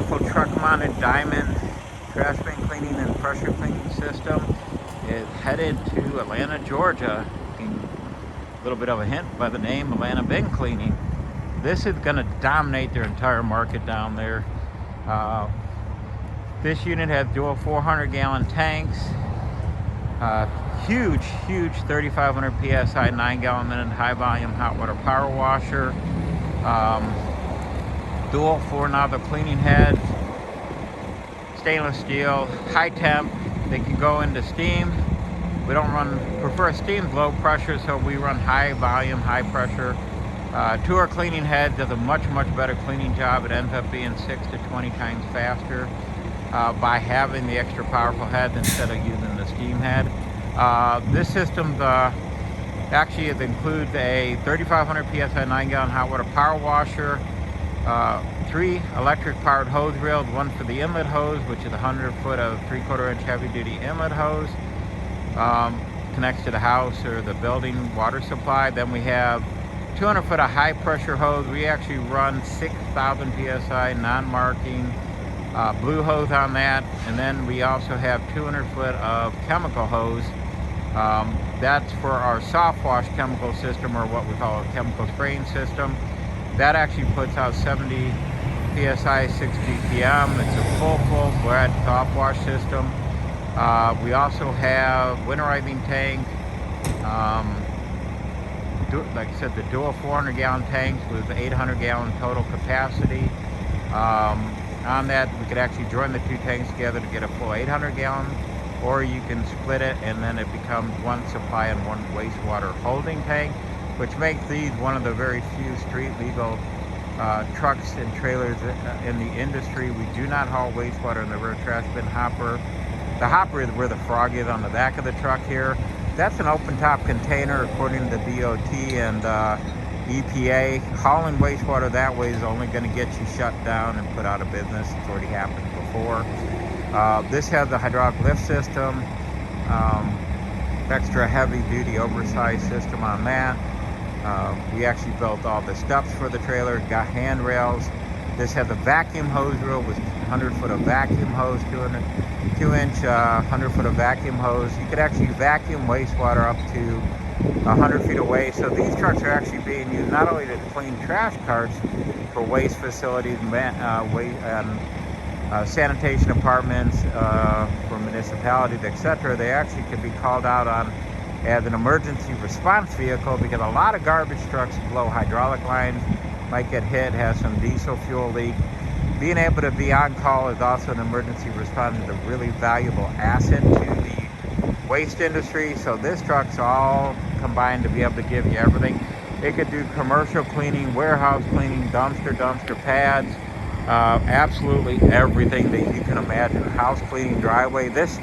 beautiful truck-mounted diamond trash bin cleaning and pressure cleaning system is headed to Atlanta, Georgia. A little bit of a hint by the name, Atlanta Bin Cleaning. This is going to dominate their entire market down there. This unit has dual 400-gallon tanks, huge 3,500 psi 9-gallon minute high volume hot water power washer, dual 4-nozzle cleaning heads, stainless steel, high temp. They can go into steam. We don't prefer steam low pressure, so we run high volume, high pressure. Two-hour cleaning head does a much better cleaning job. It ends up being 6 to 20 times faster by having the extra powerful head instead of using the steam head. This system actually includes a 3,500 psi 9-gallon hot water power washer, 3 electric powered hose reels, one for the inlet hose, which is 100 foot of 3/4 inch heavy duty inlet hose, connects to the house or the building water supply. Then we have 200 foot of high pressure hose. We actually run 6,000 psi non-marking blue hose on that. And then we also have 200 foot of chemical hose. That's for our soft wash chemical system, or what we call a chemical spraying system. That actually puts out 70 psi 6 GPM. It's a full bread soft wash system. We also have winterizing tank. Like I said, the dual 400-gallon tanks with 800-gallon total capacity. On that, we could actually join the 2 tanks together to get a full 800-gallon, or you can split it and then it becomes one supply and one wastewater holding tank, which makes these one of the very few street legal trucks and trailers in the industry. We do not haul wastewater in the rear trash bin hopper. The hopper is where the frog is on the back of the truck here. That's an open top container according to DOT and EPA. Hauling wastewater that way is only going to get you shut down and put out of business. It's already happened before. This has the hydraulic lift system, extra heavy duty oversized system on that. We actually built all the steps for the trailer, got handrails. This has a vacuum hose reel with 100 foot of vacuum hose, 2-inch 100 foot of vacuum hose. You could actually vacuum wastewater up to 100 feet away. So these trucks are actually being used not only to clean trash carts for waste facilities and sanitation departments for municipalities, etc. They actually could be called out on as an emergency response vehicle, because a lot of garbage trucks blow hydraulic lines, might get hit, has some diesel fuel leak. Being able to be on call is also an emergency response, is a really valuable asset to the waste industry. So this truck's all combined to be able to give you everything. It could do commercial cleaning, warehouse cleaning, dumpster pads, absolutely everything that you can imagine. House cleaning, driveway. This